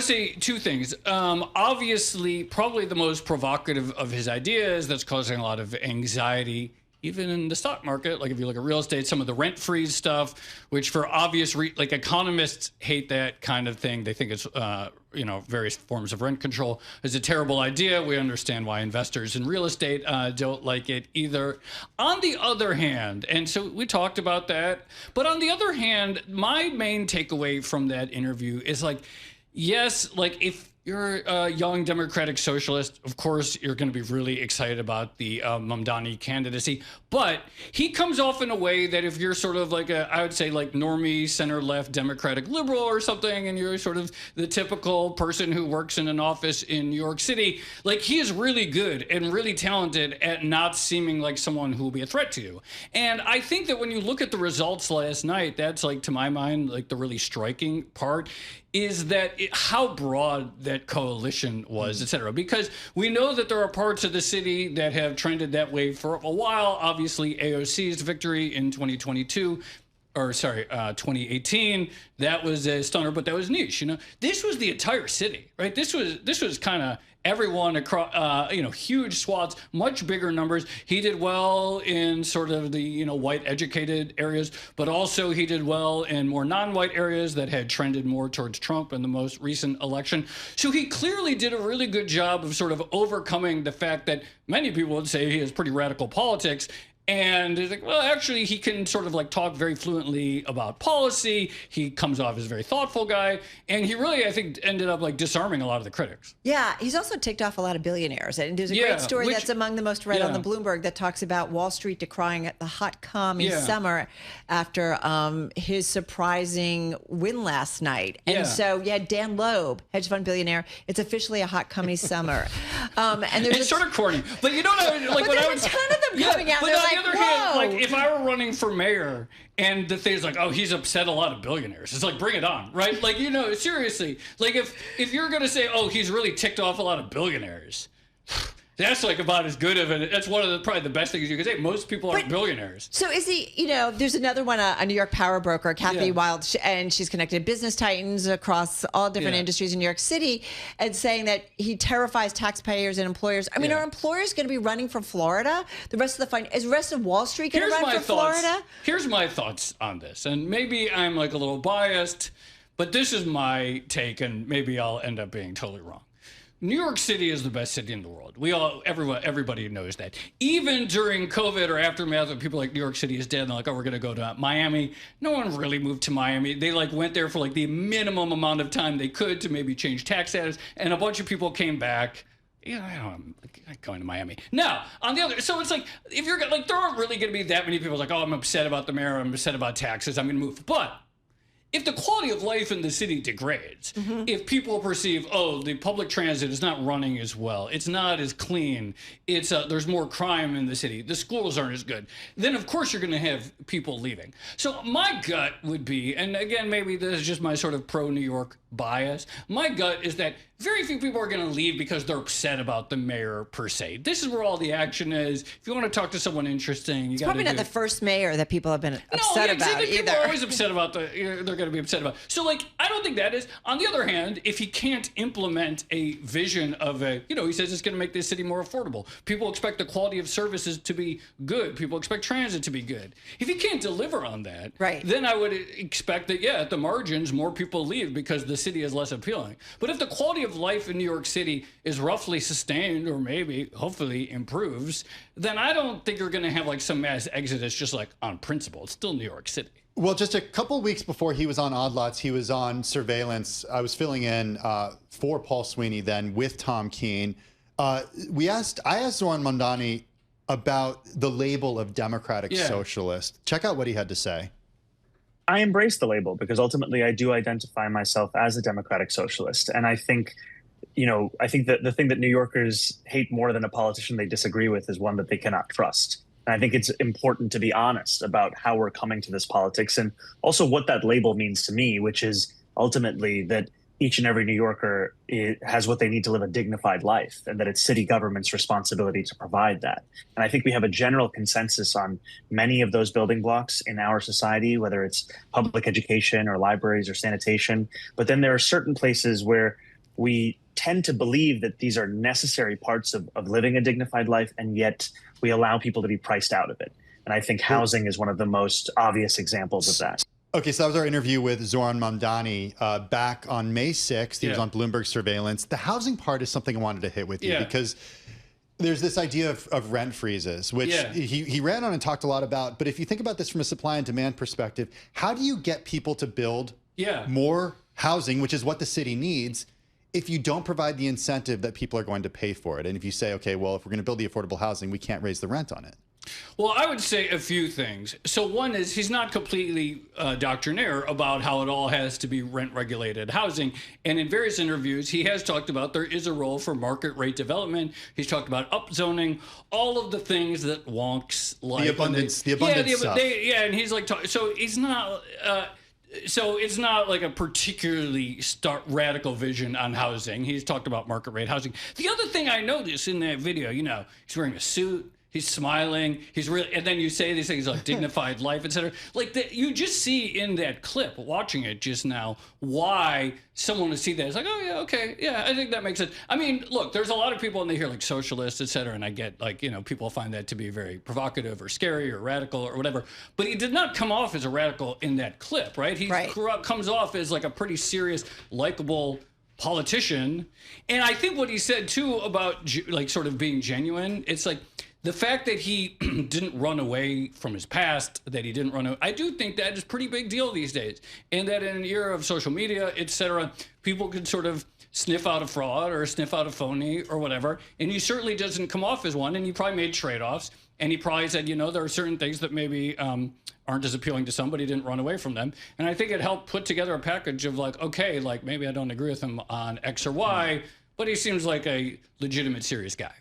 Say two things. Obviously, probably the most provocative of his ideas that's causing a lot of anxiety, even in the stock market. Like if you look at real estate, some of the rent freeze stuff, which for obvious, like economists hate that kind of thing. They think it's, various forms of rent control is a terrible idea. We understand why investors in real estate don't like it either. On the other hand, and so we talked about that, but on the other hand, my main takeaway from that interview is like, yes, like if you're a young democratic socialist, of course, you're going to be really excited about the Mamdani candidacy. But he comes off in a way that if you're sort of like I would say like normie, center-left democratic liberal or something, and you're sort of the typical person who works in an office in New York City, like he is really good and really talented at not seeming like someone who will be a threat to you. And I think that when you look at the results last night, that's like, to my mind, like the really striking part is that how broad that coalition was, et cetera. Because we know that there are parts of the city that have trended that way for a while. Obviously, AOC's victory in 2018, that was a stunner, but that was niche. This was the entire city, right? This was kind of everyone across, huge swaths, much bigger numbers. He did well in sort of the, white educated areas, but also he did well in more non-white areas that had trended more towards Trump in the most recent election. So he clearly did a really good job of sort of overcoming the fact that many people would say he has pretty radical politics. And it's like, well, actually, he can sort of like talk very fluently about policy. He comes off as a very thoughtful guy. And he really, I think, ended up like disarming a lot of the critics. Yeah, he's also ticked off a lot of billionaires. And there's a great story that's among the most read on the Bloomberg that talks about Wall Street decrying at the hot commie summer after his surprising win last night. And so, Dan Loeb, hedge fund billionaire, it's officially a hot commie summer. And there's it's sort of corny. But you know what I mean? Like, but there's a ton of them coming out. But on the other hand, like if I were running for mayor and the thing's like, oh, he's upset a lot of billionaires, it's like, bring it on, right? Like, seriously, like if you're going to say, oh, he's really ticked off a lot of billionaires, that's like about as good of that's one of probably the best things you can say. Most people aren't billionaires. So is he, there's another one, a New York power broker, Kathy Wild, and she's connected business titans across all different industries in New York City, and saying that he terrifies taxpayers and employers. I mean, are employers going to be running for Florida? Is the rest of Wall Street going to run for Florida? Here's my thoughts on this. And maybe I'm like a little biased, but this is my take, and maybe I'll end up being totally wrong. New York City is the best city in the world. Everybody knows that. Even during COVID or aftermath, when people like New York City is dead, and they're like, oh, we're going to go to Miami. No one really moved to Miami. They went there for like the minimum amount of time they could to maybe change tax status, and a bunch of people came back. I'm going to Miami. Now, on the other, so it's like, if you're like, there aren't really going to be that many people like, oh, I'm upset about the mayor, I'm upset about taxes, I'm going to move. But if the quality of life in the city degrades, if people perceive, oh, the public transit is not running as well, it's not as clean, there's more crime in the city, the schools aren't as good, then of course you're going to have people leaving. So my gut would be, and again, maybe this is just my sort of pro-New York bias, my gut is that very few people are going to leave because they're upset about the mayor per se. This is where all the action is. If you want to talk to someone interesting, it's probably not the first mayor that people have been upset about either. People are always upset about they're going to be upset about. So like, I don't think that is. On the other hand, if he can't implement a vision of he says it's going to make this city more affordable. People expect the quality of services to be good. People expect transit to be good. If he can't deliver on that, then I would expect that, at the margins, more people leave because the city is less appealing. But if the quality of life in New York City is roughly sustained, or maybe hopefully improves, then I don't think you're going to have like some mass exodus just like on principle. It's still New York City. Well, just a couple weeks before he was on Odd Lots, he was on Surveillance. I was filling in for Paul Sweeney then with Tom Keene. I asked Zohran Mamdani about the label of democratic socialist. Check out what he had to say. I embrace the label because ultimately I do identify myself as a democratic socialist. And I think, that the thing that New Yorkers hate more than a politician they disagree with is one that they cannot trust. And I think it's important to be honest about how we're coming to this politics and also what that label means to me, which is ultimately that each and every New Yorker has what they need to live a dignified life, and that it's city government's responsibility to provide that. And I think we have a general consensus on many of those building blocks in our society, whether it's public education or libraries or sanitation. But then there are certain places where we tend to believe that these are necessary parts of living a dignified life, and yet we allow people to be priced out of it. And I think housing is one of the most obvious examples of that. Okay, so that was our interview with Zohran Mamdani back on May 6th. He was on Bloomberg surveillance. The housing part is something I wanted to hit with you because there's this idea of rent freezes, which he ran on and talked a lot about. But if you think about this from a supply and demand perspective, how do you get people to build more housing, which is what the city needs, if you don't provide the incentive that people are going to pay for it? And if you say, okay, well, if we're going to build the affordable housing, we can't raise the rent on it. Well, I would say a few things. So one is he's not completely doctrinaire about how it all has to be rent-regulated housing. And in various interviews, he has talked about there is a role for market rate development. He's talked about upzoning, all of the things that wonks like. The abundance stuff. And he's like, so he's not... So it's not like a particularly radical vision on housing. He's talked about market rate housing. The other thing I noticed in that video, he's wearing a suit. He's smiling. He's really, and then you say these things like dignified life, etc. Like you just see in that clip, watching it just now, why someone would see that. It's like, oh yeah, okay, yeah, I think that makes sense. I mean, look, there's a lot of people and they hear like socialist, etc. And I get like, people find that to be very provocative or scary or radical or whatever. But he did not come off as a radical in that clip, right? He comes off as like a pretty serious, likable politician. And I think what he said too about like sort of being genuine, it's like, the fact that he didn't run away from his past, that he didn't run away, I do think that is a pretty big deal these days. And that in an era of social media, et cetera, people can sort of sniff out a fraud or sniff out a phony or whatever. And he certainly doesn't come off as one. And he probably made trade-offs. And he probably said, there are certain things that maybe aren't as appealing to some, but he didn't run away from them. And I think it helped put together a package of like, okay, like maybe I don't agree with him on X or Y, but he seems like a legitimate, serious guy.